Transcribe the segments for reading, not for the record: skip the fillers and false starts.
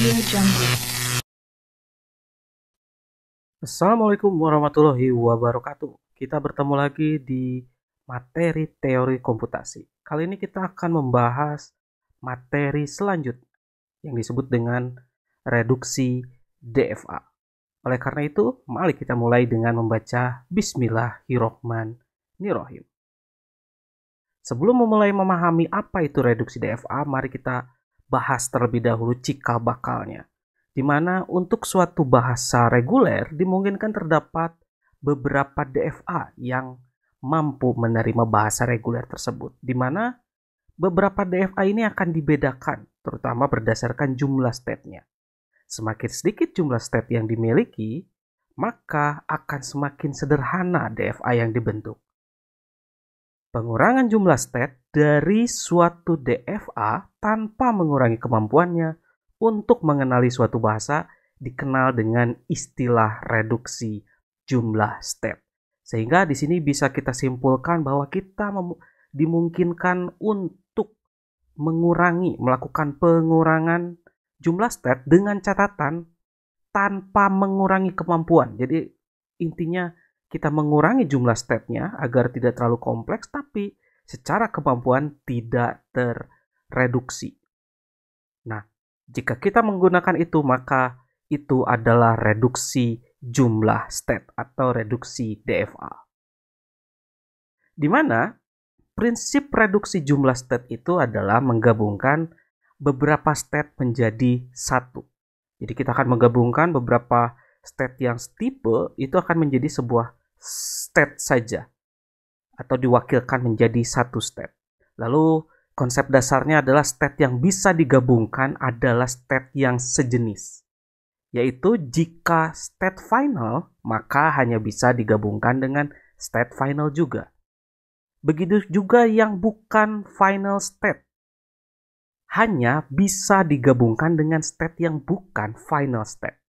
AudioJungle. Assalamualaikum warahmatullahi wabarakatuh. Kita bertemu lagi di materi teori komputasi. Kali ini kita akan membahas materi selanjutnya yang disebut dengan reduksi DFA. Oleh karena itu, mari kita mulai dengan membaca Bismillahirrohmanirrohim. Sebelum memulai memahami apa itu reduksi DFA, mari kita bahas terlebih dahulu cikal bakalnya, di mana untuk suatu bahasa reguler dimungkinkan terdapat beberapa DFA yang mampu menerima bahasa reguler tersebut, di mana beberapa DFA ini akan dibedakan, terutama berdasarkan jumlah state-nya. Semakin sedikit jumlah state yang dimiliki, maka akan semakin sederhana DFA yang dibentuk. Pengurangan jumlah state dari suatu DFA tanpa mengurangi kemampuannya untuk mengenali suatu bahasa dikenal dengan istilah reduksi jumlah state. Sehingga di sini bisa kita simpulkan bahwa kita dimungkinkan untuk melakukan pengurangan jumlah state dengan catatan tanpa mengurangi kemampuan. Jadi intinya kita mengurangi jumlah state-nya agar tidak terlalu kompleks, tapi secara kemampuan tidak terreduksi. Nah, jika kita menggunakan itu, maka itu adalah reduksi jumlah state atau reduksi DFA. Di mana prinsip reduksi jumlah state itu adalah menggabungkan beberapa state menjadi satu. Jadi kita akan menggabungkan beberapa state yang setipe itu akan menjadi sebuah state saja atau diwakilkan menjadi satu state. Lalu konsep dasarnya adalah state yang bisa digabungkan adalah state yang sejenis, yaitu jika state final maka hanya bisa digabungkan dengan state final juga. Begitu juga yang bukan final state hanya bisa digabungkan dengan state yang bukan final state.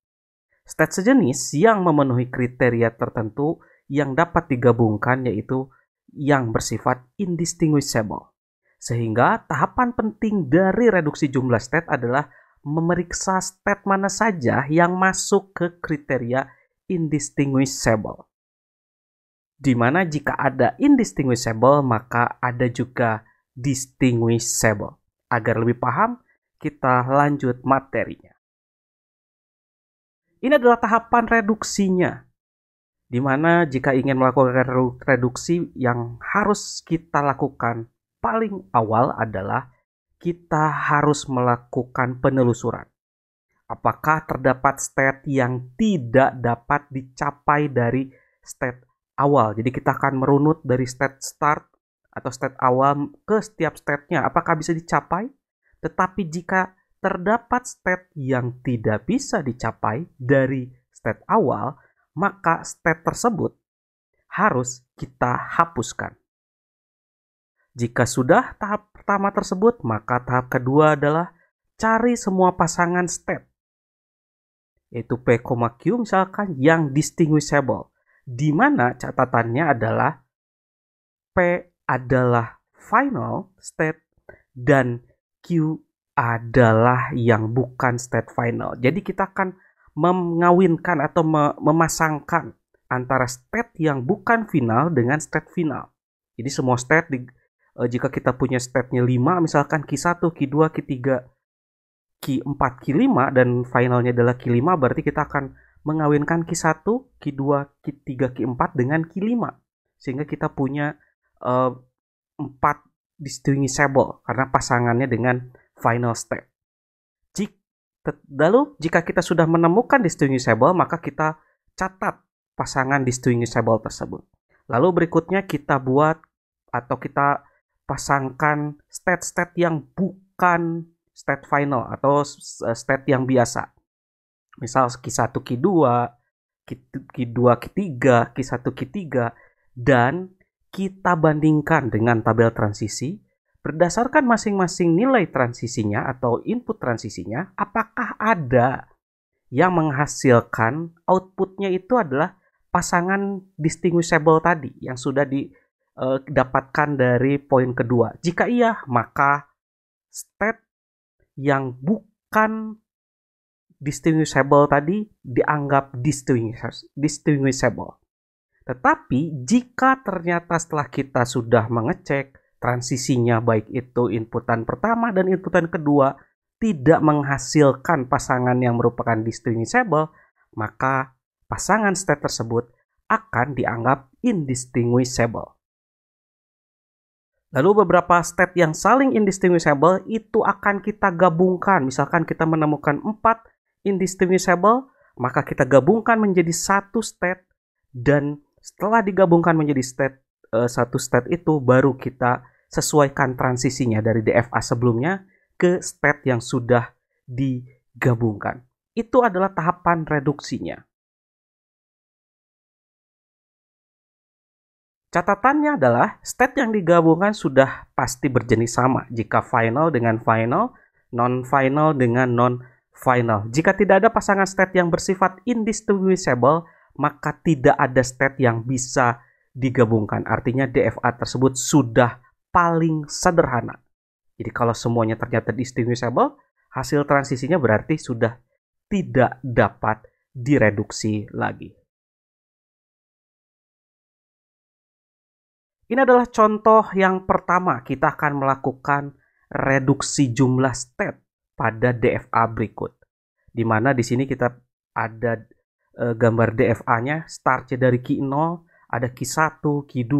State sejenis yang memenuhi kriteria tertentu yang dapat digabungkan yaitu yang bersifat indistinguishable. Sehingga tahapan penting dari reduksi jumlah state adalah memeriksa state mana saja yang masuk ke kriteria indistinguishable. Di mana jika ada indistinguishable maka ada juga distinguishable. Agar lebih paham, kita lanjut materinya. Ini adalah tahapan reduksinya, di mana jika ingin melakukan reduksi yang harus kita lakukan paling awal adalah kita harus melakukan penelusuran. Apakah terdapat state yang tidak dapat dicapai dari state awal? Jadi kita akan merunut dari state start atau state awal ke setiap state-nya. Apakah bisa dicapai? Tetapi jika terdapat state yang tidak bisa dicapai dari state awal, maka state tersebut harus kita hapuskan. Jika sudah tahap pertama tersebut, maka tahap kedua adalah cari semua pasangan state, yaitu P, Q misalkan yang distinguishable, di mana catatannya adalah P adalah final state dan Q adalah yang bukan state final. Jadi kita akan mengawinkan atau memasangkan antara state yang bukan final dengan state final. Jadi semua state, jika kita punya state-nya 5, misalkan Q1, Q2, Q3, Q4, Q5, dan finalnya adalah Q5, berarti kita akan mengawinkan Q1, Q2, Q3, Q4 dengan Q5. Sehingga kita punya 4 distinguishable karena pasangannya dengan final state. Lalu jika kita sudah menemukan distinguishable, maka kita catat pasangan distinguishable tersebut. Lalu berikutnya kita buat atau kita pasangkan state-state yang bukan state final atau state yang biasa. Misal Q1, Q2, Q2, Q3, Q1, Q3, dan kita bandingkan dengan tabel transisi. Berdasarkan masing-masing nilai transisinya atau input transisinya, apakah ada yang menghasilkan outputnya itu adalah pasangan distinguishable tadi yang sudah didapatkan dari poin kedua. Jika iya, maka state yang bukan distinguishable tadi dianggap distinguishable. Tetapi jika ternyata setelah kita sudah mengecek transisinya baik itu inputan pertama dan inputan kedua tidak menghasilkan pasangan yang merupakan distinguishable, maka pasangan state tersebut akan dianggap indistinguishable. Lalu beberapa state yang saling indistinguishable itu akan kita gabungkan. Misalkan kita menemukan 4 indistinguishable, maka kita gabungkan menjadi satu state, dan setelah digabungkan menjadi satu state itu baru kita sesuaikan transisinya dari DFA sebelumnya ke state yang sudah digabungkan. Itu adalah tahapan reduksinya. Catatannya adalah state yang digabungkan sudah pasti berjenis sama jika final dengan final, non-final dengan non-final. Jika tidak ada pasangan state yang bersifat indistinguishable, maka tidak ada state yang bisa digabungkan. Artinya DFA tersebut sudah paling sederhana. Jadi kalau semuanya ternyata distinguishable, hasil transisinya berarti sudah tidak dapat direduksi lagi. Ini adalah contoh yang pertama. Kita akan melakukan reduksi jumlah state pada DFA berikut. Di mana di sini kita ada gambar DFA-nya, startnya dari Q0, ada Q1, Q2,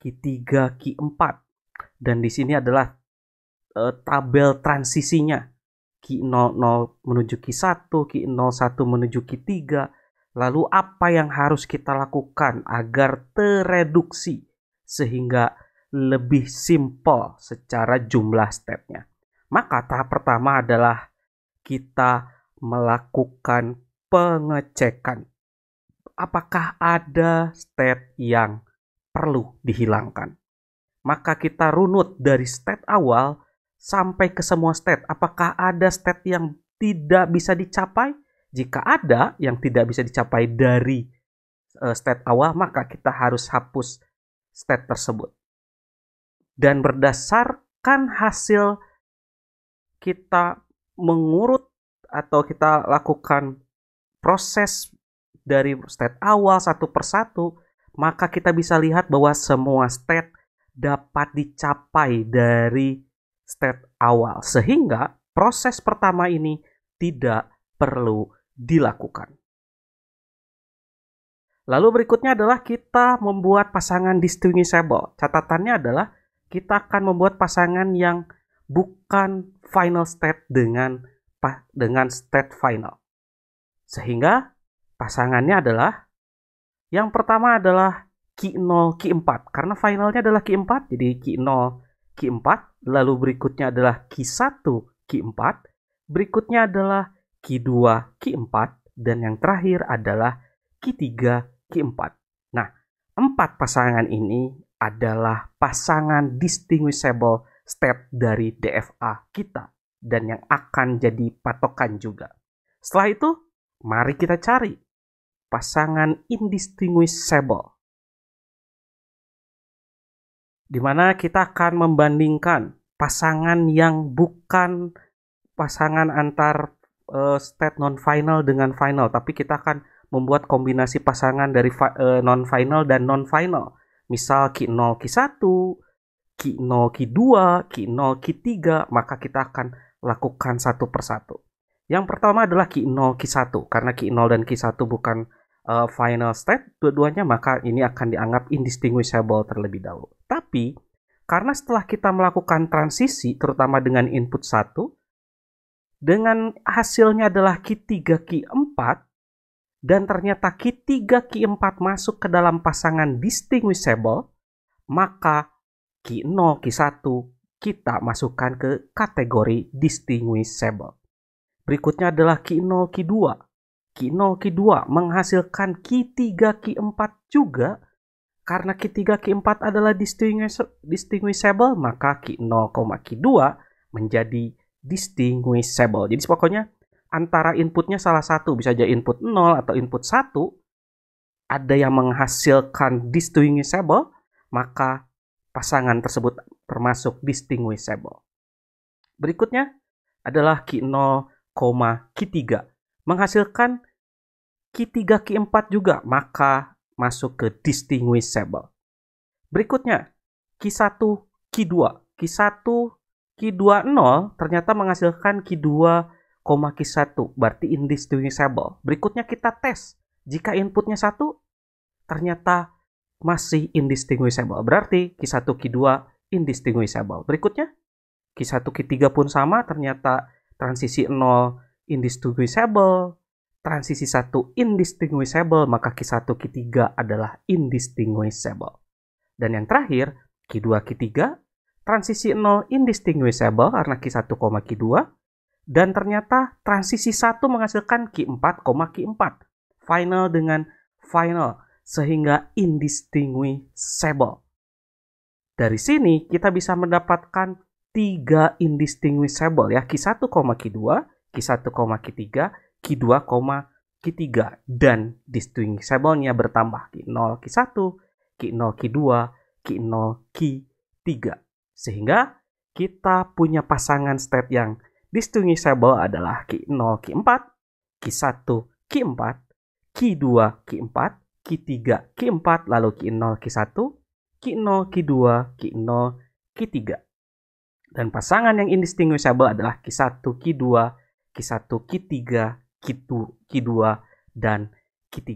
Q3, Q4. Dan di sini adalah tabel transisinya. Q00 menuju Q1, Q01 menuju Q3. Lalu apa yang harus kita lakukan agar tereduksi sehingga lebih simpel secara jumlah step-nya. Maka tahap pertama adalah kita melakukan pengecekan. Apakah ada state yang perlu dihilangkan? Maka kita runut dari state awal sampai ke semua state. Apakah ada state yang tidak bisa dicapai? Jika ada yang tidak bisa dicapai dari state awal, maka kita harus hapus state tersebut. Dan berdasarkan hasil kita mengurut atau kita lakukan proses dari state awal satu persatu, maka kita bisa lihat bahwa semua state dapat dicapai dari state awal. Sehingga proses pertama ini tidak perlu dilakukan. Lalu berikutnya adalah kita membuat pasangan distinguishable. Catatannya adalah kita akan membuat pasangan yang bukan final state dengan state final. Sehingga pasangannya adalah yang pertama adalah Q0, Q4. Karena finalnya adalah Q4, jadi Q0, Q4. Lalu berikutnya adalah Q1, Q4. Berikutnya adalah Q2, Q4. Dan yang terakhir adalah Q3, Q4. Nah, 4 pasangan ini adalah pasangan distinguishable state dari DFA kita dan yang akan jadi patokan juga. Setelah itu, mari kita cari pasangan indistinguishable, di mana kita akan membandingkan pasangan yang bukan pasangan antar state non-final dengan final, tapi kita akan membuat kombinasi pasangan dari non-final dan non-final. Misal Q0, Q1, Q0, Q2, Q0, Q3, maka kita akan lakukan satu persatu. Yang pertama adalah Q0, Q1. Karena Q0 dan Q1 bukan final state, dua-duanya, maka ini akan dianggap indistinguishable terlebih dahulu. Tapi, karena setelah kita melakukan transisi, terutama dengan input 1, dengan hasilnya adalah Q3, Q4, dan ternyata Q3, Q4 masuk ke dalam pasangan distinguishable, maka Q0, Q1 kita masukkan ke kategori distinguishable. Berikutnya adalah Q0, Q2. Q0, Q2 menghasilkan Q3, Q4 juga. Karena Q3, Q4 adalah distinguishable, maka Q0, Q2 menjadi distinguishable. Jadi pokoknya antara inputnya salah satu, bisa jadi input 0 atau input 1, ada yang menghasilkan distinguishable, maka pasangan tersebut termasuk distinguishable. Berikutnya adalah Q0, Q3. menghasilkan Q3, Q4 juga, maka masuk ke distinguishable. Berikutnya, Q1, Q2. Q1, Q20 ternyata menghasilkan Q2, Q1, berarti indistinguishable. Berikutnya kita tes. Jika inputnya 1, ternyata masih indistinguishable. Berarti Q1, Q2 indistinguishable. Berikutnya, Q1, Q3 pun sama, ternyata transisi 0 indistinguishable, transisi 1 indistinguishable, maka Q1, Q3 adalah indistinguishable. Dan yang terakhir, Q2, Q3, transisi 0 indistinguishable karena Q1, Q2, dan ternyata transisi 1 menghasilkan Q4, Q4. Final dengan final, sehingga indistinguishable. Dari sini kita bisa mendapatkan 3 indistinguishable ya, Q1, Q2, Q1, Q3, Q2, Q3, dan distinguishable-nya bertambah Q0, Q1, Q0, Q2, Q0, Q3. Sehingga kita punya pasangan state yang distinguishable adalah Q0, Q4, Q1, Q4, Q2, Q4, Q3, Q4, lalu Q0, Q1, Q0, Q2, Q0, Q3. Dan pasangan yang indistinguishable adalah Q1, Q2, Q1, Q3, Q2, dan Q3.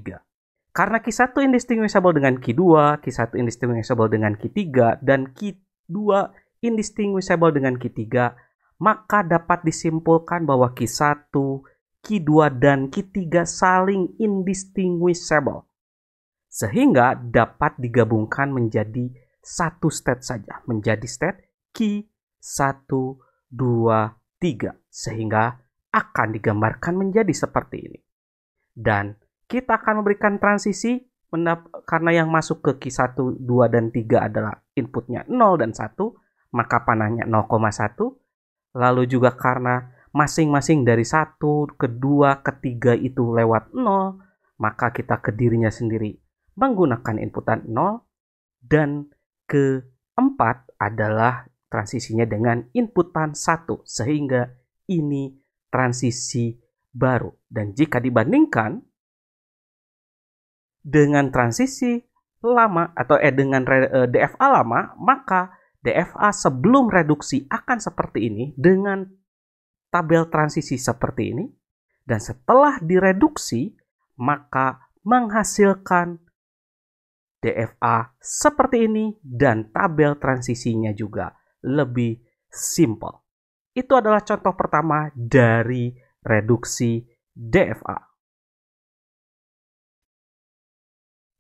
Karena Q1 indistinguishable dengan Q2, Q1 indistinguishable dengan Q3, dan Q2 indistinguishable dengan Q3, maka dapat disimpulkan bahwa Q1, Q2, dan Q3 saling indistinguishable. Sehingga dapat digabungkan menjadi satu state saja, menjadi state Q1, 2, 3. Sehingga akan digambarkan menjadi seperti ini. Dan kita akan memberikan transisi karena yang masuk ke Q1, 2, dan 3 adalah inputnya 0 dan 1, maka panahnya 0,1. Lalu juga karena masing-masing dari 1, kedua, ketiga itu lewat 0, maka kita ke dirinya sendiri menggunakan inputan 0. Dan keempat adalah transisinya dengan inputan 1, sehingga ini transisi baru. Dan jika dibandingkan dengan transisi lama atau dengan DFA lama, maka DFA sebelum reduksi akan seperti ini dengan tabel transisi seperti ini, dan setelah direduksi maka menghasilkan DFA seperti ini dan tabel transisinya juga lebih simple. Itu adalah contoh pertama dari reduksi DFA.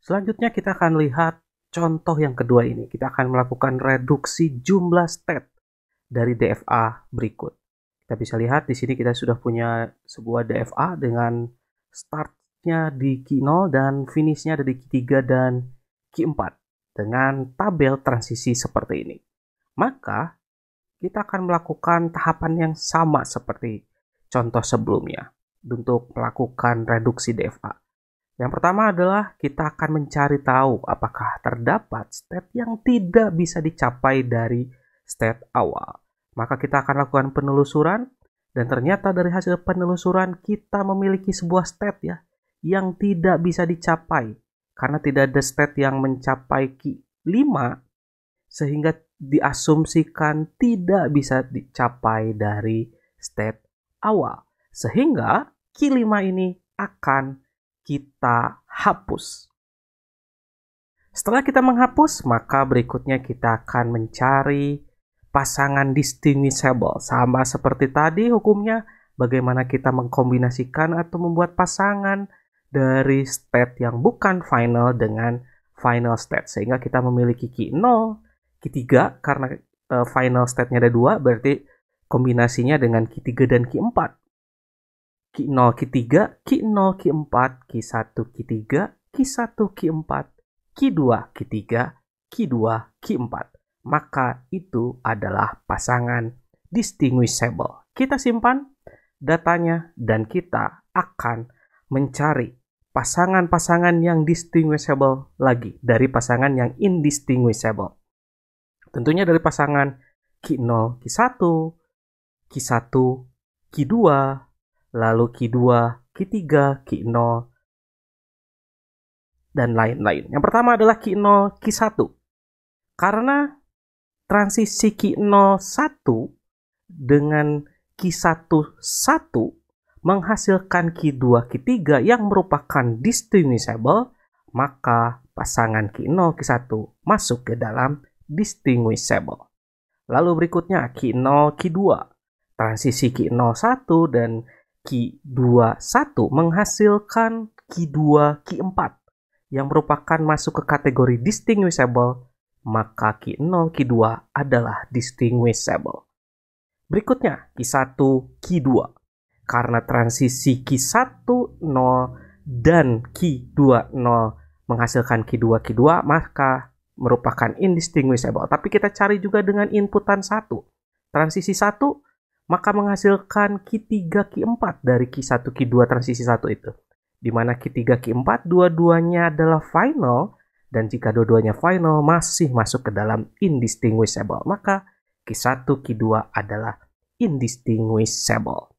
Selanjutnya kita akan lihat contoh yang kedua ini. Kita akan melakukan reduksi jumlah state dari DFA berikut. Kita bisa lihat di sini kita sudah punya sebuah DFA dengan startnya di Q0 dan finishnya ada di Q3 dan Q4 dengan tabel transisi seperti ini. Maka kita akan melakukan tahapan yang sama seperti contoh sebelumnya untuk melakukan reduksi DFA. Yang pertama adalah kita akan mencari tahu apakah terdapat state yang tidak bisa dicapai dari state awal. Maka kita akan lakukan penelusuran, dan ternyata dari hasil penelusuran kita memiliki sebuah state ya yang tidak bisa dicapai karena tidak ada state yang mencapai Q5, sehingga diasumsikan tidak bisa dicapai dari state awal. Sehingga Q5 ini akan kita hapus. Setelah kita menghapus, maka berikutnya kita akan mencari pasangan distinguishable. Sama seperti tadi hukumnya, bagaimana kita mengkombinasikan atau membuat pasangan dari state yang bukan final dengan final state. Sehingga kita memiliki Q0, Q3, karena final state-nya ada 2, berarti kombinasinya dengan Q3 dan Q4. Q0, Q3, Q0, Q4, Q1, Q3, Q1, Q4, Q2, Q3, Q2, Q4. Maka itu adalah pasangan distinguishable. Kita simpan datanya dan kita akan mencari pasangan-pasangan yang distinguishable lagi dari pasangan yang indistinguishable. Tentunya dari pasangan Q0, Q1, Q1, Q2, lalu Q2, Q3, Q0, dan lain-lain. Yang pertama adalah Q0, Q1. Karena transisi Q01 dengan Q11 menghasilkan Q2, Q3 yang merupakan distinguishable, maka pasangan Q0, Q1 masuk ke dalam distinguishable. Lalu berikutnya Q0, Q2. Transisi Q01 dan Q21 menghasilkan Q2, Q4 yang merupakan masuk ke kategori distinguishable, maka Q0, Q2 adalah distinguishable. Berikutnya Q1, Q2. Karena transisi Q1, 0 dan Q2, 0 menghasilkan Q2, Q2, maka merupakan indistinguishable. Tapi kita cari juga dengan inputan 1. Transisi 1, maka menghasilkan Q3, Q4 dari Q1, Q2 transisi 1 itu. Di mana Q3, Q4 dua-duanya adalah final, dan jika dua-duanya final masih masuk ke dalam indistinguishable, maka Q1, Q2 adalah indistinguishable.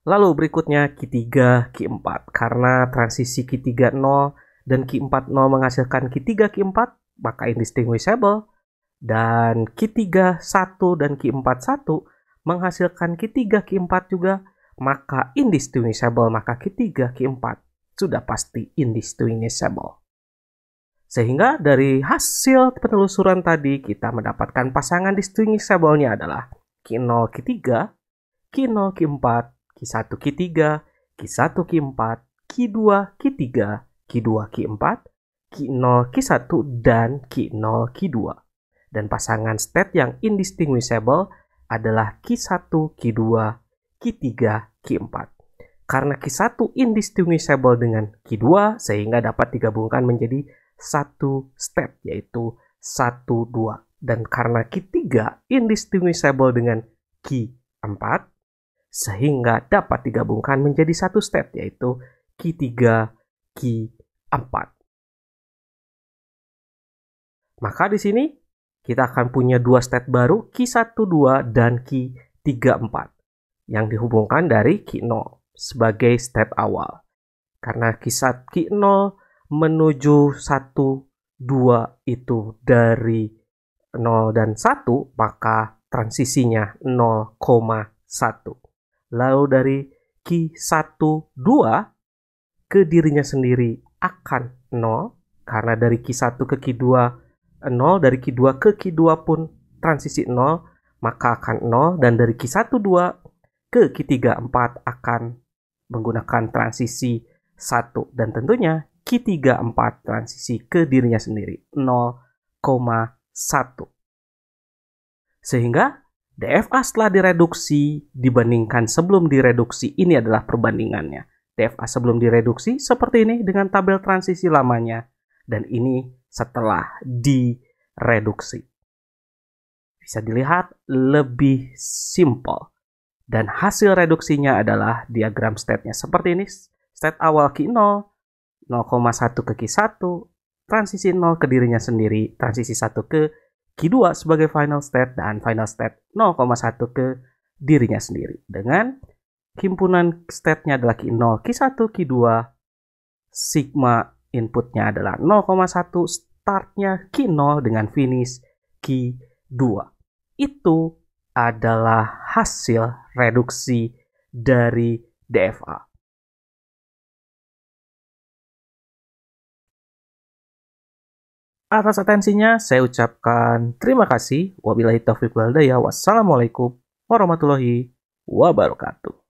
Lalu berikutnya Q3, Q4. Karena transisi Q3, 0 dan Q4, 0 menghasilkan Q3, Q4, maka indistinguishable. Dan Q3, 1 dan Q4, 1 menghasilkan Q3, Q4 juga, maka indistinguishable. Maka Q3, Q4 sudah pasti indistinguishable. Sehingga dari hasil penelusuran tadi kita mendapatkan pasangan distinguishable-nya adalah Q0, Q3, Q0, Q4, Q1, Q3, Q1, Q4, Q2, Q3, Q2, Q4, Q0, Q1, dan Q0, Q2. Dan pasangan state yang indistinguishable adalah Q1, Q2, Q3, Q4. Karena Q1 indistinguishable dengan Q2, sehingga dapat digabungkan menjadi satu step, yaitu 1, 2. Dan karena Q3 indistinguishable dengan Q4, sehingga dapat digabungkan menjadi satu step, yaitu Q3, Q4. Maka di sini kita akan punya dua state baru, Q12 dan Q34, yang dihubungkan dari Q0 sebagai state awal. Karena Q0 menuju 1, 2 itu dari 0 dan 1, maka transisinya 0,1. Lalu dari Q12 ke dirinya sendiri akan 0, karena dari Q1 ke Q2 0, dari Q2 ke Q2 pun transisi 0, maka akan 0, dan dari Q12 ke Q34 akan menggunakan transisi 1, dan tentunya Q34 transisi ke dirinya sendiri 0,1. Sehingga DFA setelah direduksi dibandingkan sebelum direduksi, ini adalah perbandingannya. DFA sebelum direduksi seperti ini dengan tabel transisi lamanya, dan ini setelah direduksi. Bisa dilihat lebih simple. Dan hasil reduksinya adalah diagram state-nya seperti ini. State awal Q0, 0,1 ke Q1, transisi 0 ke dirinya sendiri, transisi 1 ke Q2 sebagai final state, dan final state 0,1 ke dirinya sendiri. Dengan himpunan state-nya adalah Q0, Q1, Q2, sigma inputnya adalah 0,1, startnya Q0 dengan finish Q2. Itu adalah hasil reduksi dari DFA. Atas atensinya saya ucapkan terima kasih. Wabillahi taufiq wal hidayah. Wassalamualaikum warahmatullahi wabarakatuh.